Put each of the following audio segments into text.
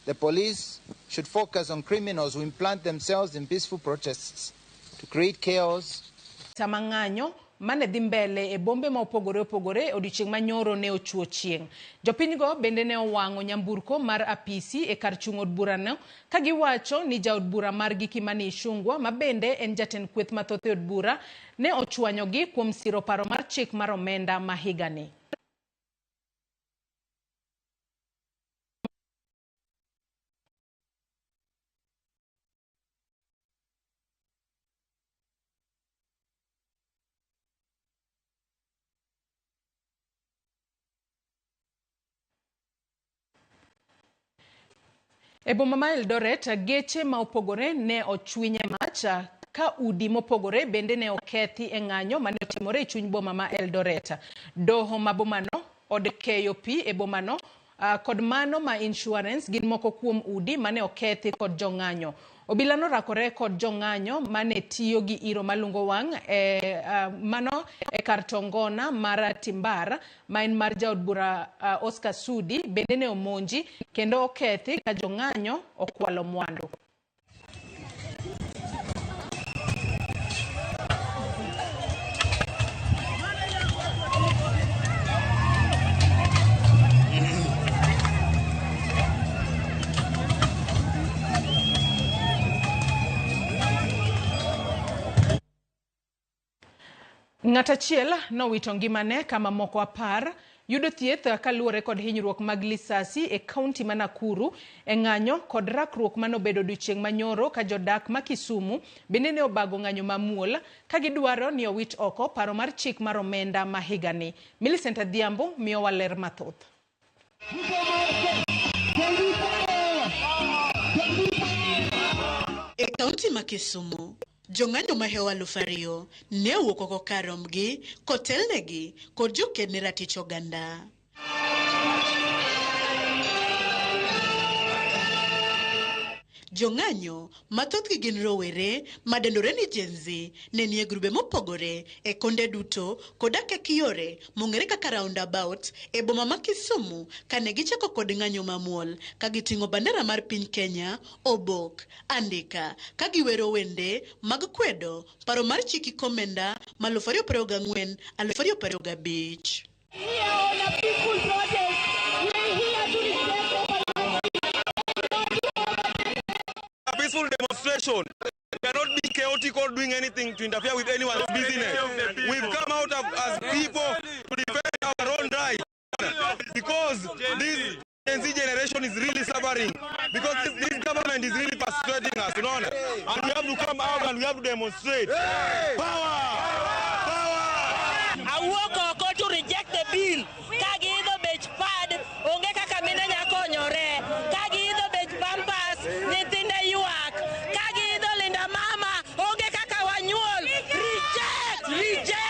The police should focus on criminals who implant themselves in peaceful protests to create chaos. Tamanganyo mane dhi mbele e bombe ma opogore opogore odiochieng' manyoro ne ochuo chieng'. Jopingo bende ne owang'o nyamburko mar apisi e kar chung' od burano ka giwacho ni jaod bura margi Kimani Ichung'wah ma bende en jatend kweth mathoth e od bura ne ochwanyogi kuom siro paro mar chik mar omenda ma higani. E boma ma Eldoret, geche ma opogore ne ochwinye mach ka udi mopogore bende ne okethi e ng'anyo mane otimore e chuny boma ma Eldoret. Doho ma bomano, od keyo pi e bomano kod mano ma insurance gin moko kuom udi mane okethi kod jong'anyo. Obila norakore kod jong'anyo mane tiyo gi iro malungo wang' mano e kar tongona mar Timbar ma en mar jaod bura Oscar Sudi bende ne omonji kendo okethi ka jong'anyo okwalo mwandu. Ng'at achiel nowito ngimane kama moko 10 yudo thieth kaluwore kod hinyruok mag lisasi e kaunti ma Nakuru e ng'anyo kod rakruok manobedo odiochieng' manyoro ka jodak ma Kisumu bende ne obago ng'anyo mamuol ka gidwaro ni owit oko paro mar chik mar omenda ma higani. Millicent Adhiambo miyo waler mathoth. E kaunti ma Kisumu, jong'anyo mahewa 2,000 ne owuok oko kar romgi kotelnegi kod joked ne ratich oganda. Jong'anyo mathothgi gin rowere madendore ni Gen Z ne nie grube mopogore e konde duto kodak e kiyore mong'ere kaka roundabout e boma ma Kisumu kane gichako kod ng'anyo mamuol ka giting'o bandera mar piny Kenya, obok, andika ka giwero wende mag kwedo paro mar chiki komenda ma 2024-2025. Peaceful demonstration. We cannot be chaotic or doing anything to interfere with anyone's business. We've come out as people to defend our own rights because this Gen Z generation is really suffering because this government is really frustrating us, you know? And we have to come out and we have to demonstrate. Power! Power! I walk to reject the bill. Kagi ido bech pad, onge kaka mine nyako nyore. Kagi ido bech pampas, nitinde yuak. Kagi ido linda mama, onge kaka wanyuol. Reject.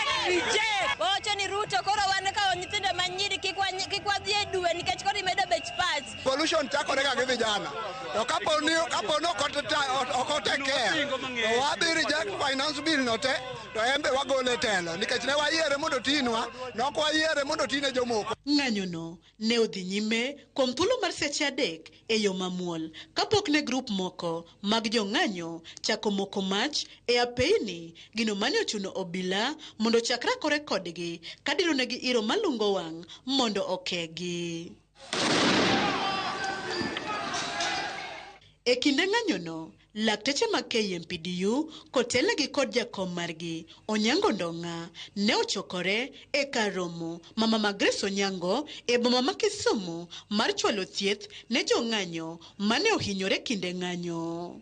Ocho ni Ruto koro waneka nitinde manyiri kikwa dhie duwe nikech koro imedo bech pads. Pollution chakore ga gi vijana. To kapo no okote care. To wabi reject finance bill no te to embe wagole telo nikech ne wayiere mondo tinwa, nok wayiere mondo tine jomoko. Ng'anyono ne odhi nyime kuom thuolo mar seche 3 e yo mamuol kapok ne grup moko mag jong'anyo chako moko mach e apeyni gino mane ochuno obila mondo chak rakore kodgi kadiro negi iro malungo wang' mondo okegi. E kinde ng'anyono, lakteche mag KMPDU kotelnegi kod jakom margi Onyango Ndong'a ne ochokore e kar romo Mama Grace Onyango e boma ma Kisumu mar chwalo thieth ne jong'anyo mane ohinyore kinde ng'anyo.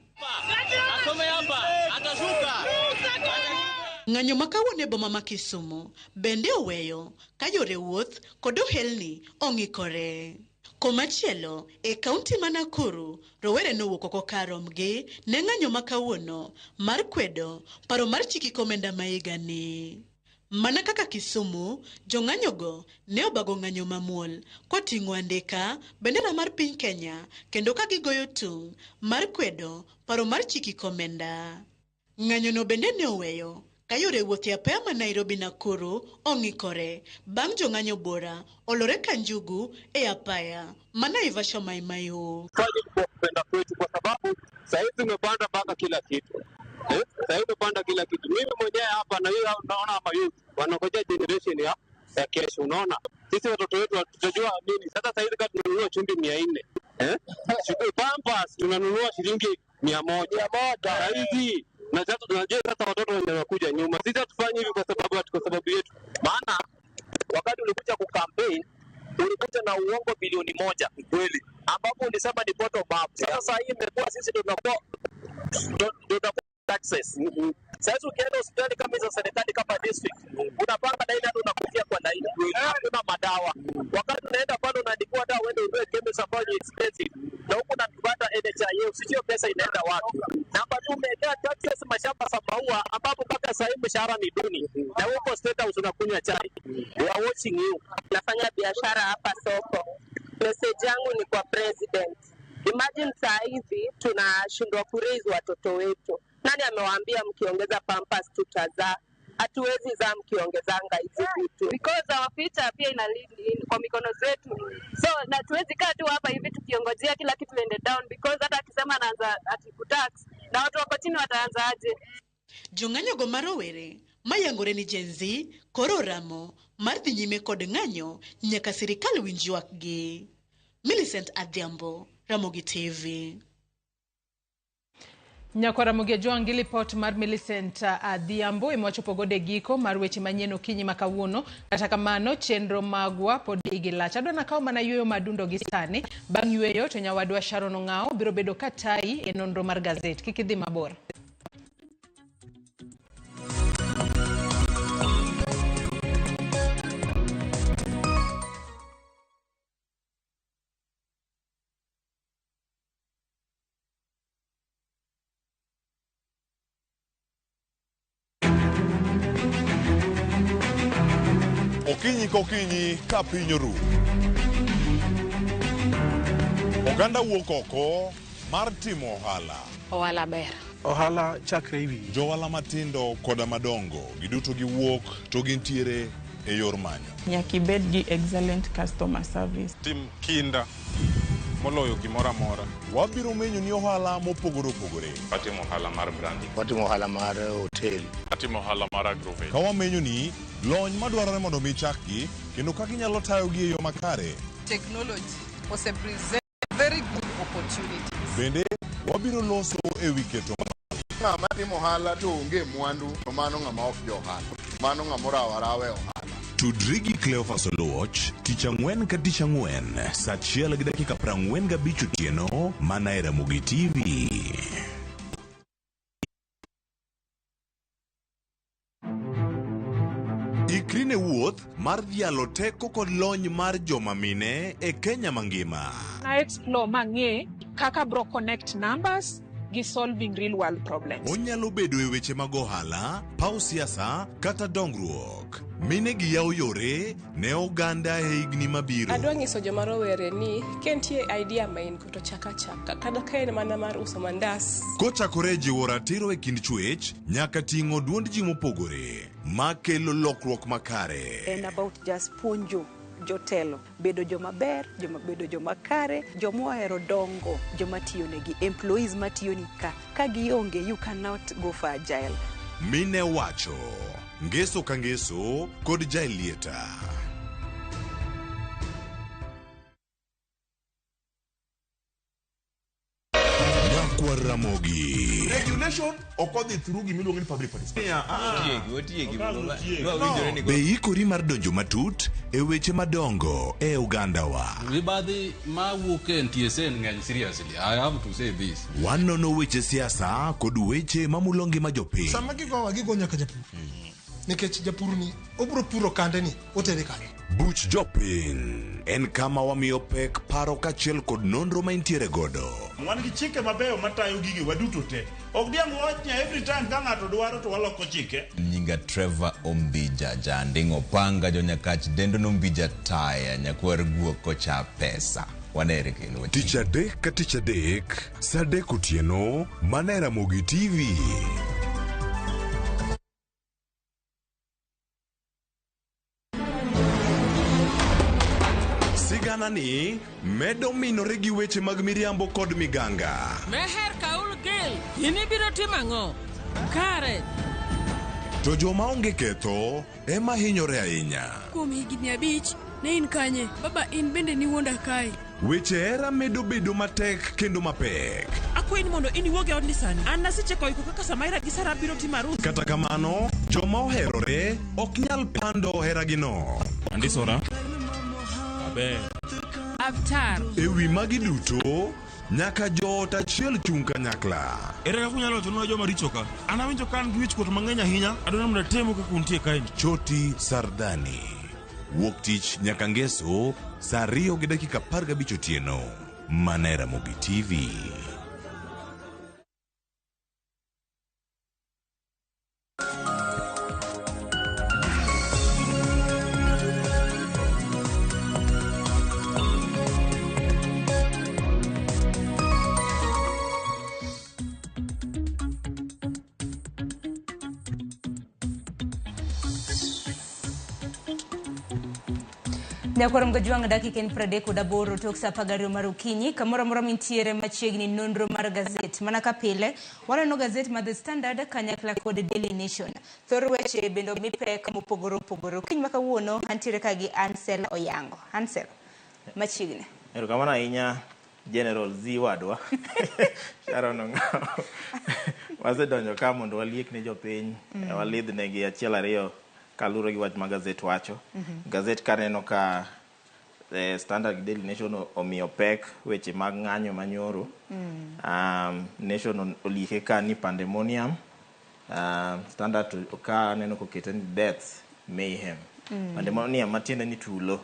Ng'anyo makawuono e boma ma Kisumu bende oweyo ka yore wuoth kod ohelni ong'ikore. Komachielo e kaunti ma Nakuru, rowere nowuok oko kar romgi ne ng'anyo makawuono mar kwedo paro mar chiki komenda ma higani. Mana kaka Kisumu, jong'anyogo ne obago ng'anyo mamuol koting'o andika bendera mar piny Kenya kendo ka gigoyo tung' mar kwedo paro mar chiki komenda. Ng'anyono bende ne oweyo Kayore wuoth apaya ma Nairobi Nakuru ong'ikore bang' jong'anyo bora olore ka njugu e apaya ma Naivasha Maimayu. Kupenda kwetu kwa sababu sasa tumepanda mpaka kila kitu. Sasa tumepanda kila kitu. Mimi mwenyewe hapa na hiyo naona mayouth wanangojea generation ya kesho, unaona. Sisi watoto wetu tutajua nini? Sasa hivi kama tunanunua chumvi 400, Chukua Pampers tunanunua shilingi 100. Hizi na sasa tunajua sasa watoto wanakuja nyuma. Sisi hatufanye hivi kwa sababu yetu. Maana wakati ulikuja kukampeni ulikuja na uongo bilioni 1 kweli, ambapo ulisema ni bottom up. Sasa hii imekuwa sisi tunakuwa taxes. Sasa ukienda hospitali kama hizo serikali kama district, unapanga laini hadi unakufia kwa laini. Hakuna madawa. Wakati unaenda pale unaandikwa dawa uende ununue chemist ambayo ni expensive. Na huko unapata NHIF, sio pesa inaenda wapi. Namba 2 umejaa taxes mashamba za maua ambapo mpaka sasa hivi mshahara ni duni. Na huko state house unakunywa chai. We are watching you. Nafanya biashara hapa soko. Message yangu ni kwa president. Imagine saa hizi tunashindwa kuraise watoto wetu. Nani amewaambia mkiongeza Pampers tutazaa? Hatuwezi zaa mkiongezanga hizi vitu. Because our future pia ina live kwa mikono zetu. So na tuwezi kaa tu hapa hivi tukiongojea kila kitu ende down, because hata akisema anaanza atikutax na watu wako chini wataanza aje? Jong'anyo go marowere mayangore ni Gen Z koro ramo mar dhi nyime kod ng'anyo nyaka sirikal winj ywakgi. Millicent Adhiambo, Ramogi TV. Nyakwara Mugia Joangi report mar Millicent Adhiambo imewachopo gode giko mar weche manyien okinyi makawuono. Kata kamano chenro magwa pod igilach. Adwa nakawo mana yueyo madundo gi sani. Bang' yueyo to nyawadwa Sharon Ong'ao biro bedo katai e nonro mar gazet. Kik idhi mabor. Okinyi kokinyi ka piny oru. Oganda wuok oko mar timo ohala. Ohala ber. Ohala chakre iwi. Johala matindo koda madongo giduto giwuok to gintiere e yor manyo. Nyaki bed gi excellent customer service. Tim kinda moloyo gimora mora. Wabiro menyo ni ohala mopogore opogore. Atimo ohala mar branding. Watimo ohala mar hotel. Atimo ohala mar agrovet. Ka wamenyo ni lony madwarore mondo mi chakgi kendo ka ginyalo tayogi e yo makare. Technology ose present very good opportunities. Bende wabiro loso e wi keto ng'ama timo ohala to onge mwandu, to mano ng'ama ok jo ohala. Mano ng'ama rawe ohala. Tudri gi Cleophas Oluoch tich ang'wen ka tich ang'wen saa 1:45 otieno mana e Ramogi TV. Ikrine wuoth mar dhialo teko kod lony mar joma mine e Kenya mangima. Na explore mang'e kaka bro connect numbers gi solving real world problems. Onyalo bedo e weche mag ohala, paw siasa kata dongruok. Mine gi yawo yore ne oganda e higni mabiro. Adwa nyiso joma rowere ni kentie idea main kuto chaka kada kaen mana mar uso mandas. Kochakore jiwo ratiro e kind chwech nyaka ting'o duond ji mopogore makelo lokruok makare. And about just punjo jotelo bedo joma ber, bedo joma kare, joma ohero dongo, joma tiyo negi, employees matiyo ni ka gionge you cannot go for agile. Mine wacho ngeso ka ngeso kod jailieta. Nyakwara Ramogi. Regulation okodhi through gimiluongo ni public participation. Be ikori mar donjo matut e weche madongo e Uganda wa. Ribadhi ma wuok e TSN ng'eny seriously. I have to say this. Wanono weche siasa kod weche mamulo ngima jopiny. Sama gigo nyaka japur. Nikech japur ni obro puro kande ni otere kare. Buch jopiny en kama wamiyo pek paro kachiel kod nonro ma intiere godo. Wan gi chike mabeyo matayo gigi waduto te. Ok diang' wachnya every time ka ng'ato dwaro to waloko chike. Nyinga Trevor Ombija jandingo panga jo Nyakach dendo nombija taya nyakwar guok kocha pesa. Wanere kendo. Tich adek ka tich adek saa 3 otieno mana e Ramogi TV. ohalani medo minore gi weche mag miriambo kod miganga. Meher kaul gil, ini biro timang'o? Kare. To joma onge ketho ema hinyore ahinya. Kuom higni 5 ne in kanye? Baba in bende ni wuonda kae. Weche hera medo bedo matek kendo mapek. Akwayi ni mondo in iwuog e odni sani. An naseche iko kaka Samaira gi Sara biro timo arus. Kata kamano, joma oherore ok nyal pando heragino. Andisora. Abe. Avatar. Ewi magi duto, nyaka joot achiel chung' kanyakla. Ere kaka unyalo timo joma richo ka? An awinjo ka an gi wich kuot mang'eny ahinya. Adwaro mondo atemo kaka untie kae. Choti Sardani. Wuok tich nyaka ngeso saa 2:15 otieno. Manera Mobi TV. Nyakwaro mgajwang dakika en 38 tok saa 10 mar okinyi kamoro amora mintiere machiegni nonro mar gazet mana ka pile waneno gazet ma The Standard kanyakla kod Daily Nation thoro weche bendo mipek mopogore opogore okinyi ma kawuono antiere ka gi Ansel Oyango. Ansel machiegni erokamano ahinya General Z wadwa Sharon Ngao wasedonjo ka mondo waliek ne jopiny walidh negi achiel ariyo kalure gi wach ma gazet wacho. Gazet kaneno ka Standard Daily Nation omiyo pek weche mag ng'anyo manyoro. Nation olike ka ni pandemonium. Standard ka neno kokete ni death mayhem. Pandemonium matiende ni tulo.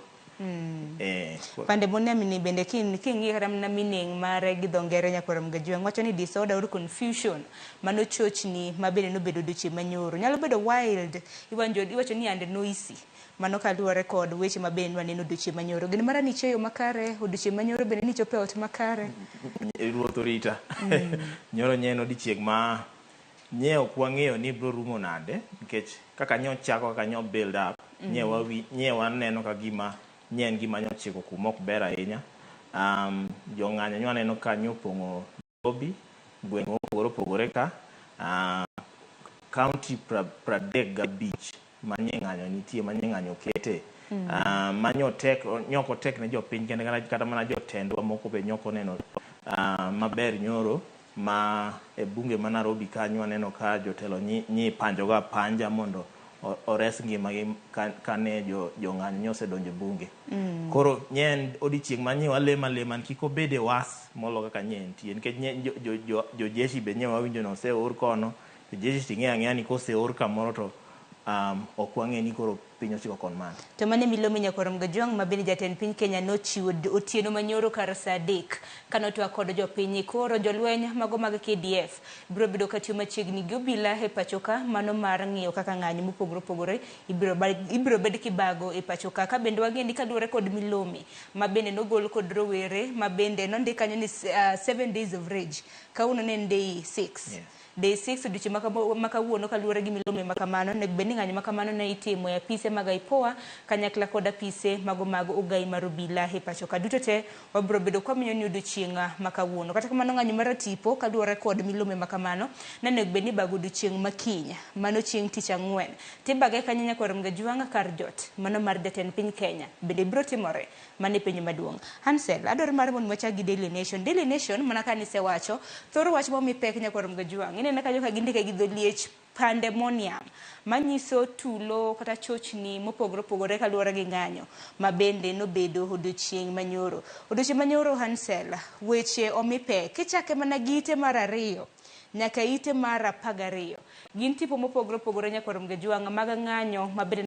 Pandemonium ni bende kingi ramna meaning mare gi dhongere Nyakwaro mgajwang wacho ni disorder or confusion mano chochni mabende no bedo duche manyoro nyalo bedo wild iwacho ni ande noisy mano kaluwore kod weche mabende waneno duche manyoro gin mara ni cheyo makare oduche manyoro bende ni chope ot makare ruoth orita nyoro nyeno dichieg ma nyeo kwang'eyo ni bro rumo nade nikech kaka nyo chako kaka nyo build up nyewa neno ka gima nyen gima nyochiko kuma ok ber ahinya. Jong'anyo nyaneno ka nyopong'o Nairobi gweng' opogore ka county Pradega Beach manye ng'anyo nitie manye ng'anyo kete manyo tek nyoko tek ne jopiny kende kata mana jotendwa moko be nyoko neno maber nyoro ma e bunge ma Nairobi kanyo aneno ka jotelo nyi panjoga panja mondo ores ngimagi kane jong'anyo nyosedonjo bunge. Koro nyen odiochieng' manyiwa lema kik obede was molo kaka nyen tie nikech jojeshi be nyewa winjo no oseor kono jojeshi ting'e ang'eya ni koseor kamoro to ok wang'e ni koro piny ochiko kon man. To mane Milome Nyakwaro mgajwang mabende jatend piny Kenya nochiwo otieno manyoro kar saa 3 kanotwa kod jopiny koro jolweny mago mag KDF biro bedo katiyo machiegni gi obila e pachoka mano mar ng'iyo kaka ng'anyo mopogore opogore ibiro bed kibago e pachoka ka bende wagendi kaluwore kod Milome mabende nogol kod rowere mabende nondikanyo ni 7 days of rage kauno ne day 6 Day 6 duche makawuono kaluwore gi Milome makamano ne bendi ng'anyo makamano ne itimo e apise mag IPOA kanyakla kod apise mago ogai mar obila e pachoka duto te wabiro bedo kwamiyo ni odiochieng' makawuono kata kamano ng'anyo mar tipo kaluwore kod Milome makamano ne bendi bago odiochieng' makinya mano chieng' tich ang'wen tibage kanyo Nyakwaro mgajwang kar jot mano mar jatend piny Kenya bende biro timore mane piny maduong'. Hansel adwaro mar mon mocha gi Daily Nation mana kanise wacho thoro wach momi pek Nyakwaro mgajwang inene ka joka gindike gi dholiech pandemonium manyiso tulo kata chochni mopogore opogore kaluwore gi ng'anyo mabende nobedo odiochieng' manyoro Hansel weche omi pek kichake mana gite mar 2 nyaka ite mar 12 gin tipo mopogore opogore Nyakwaro mgajwang mag ng'anyo mabende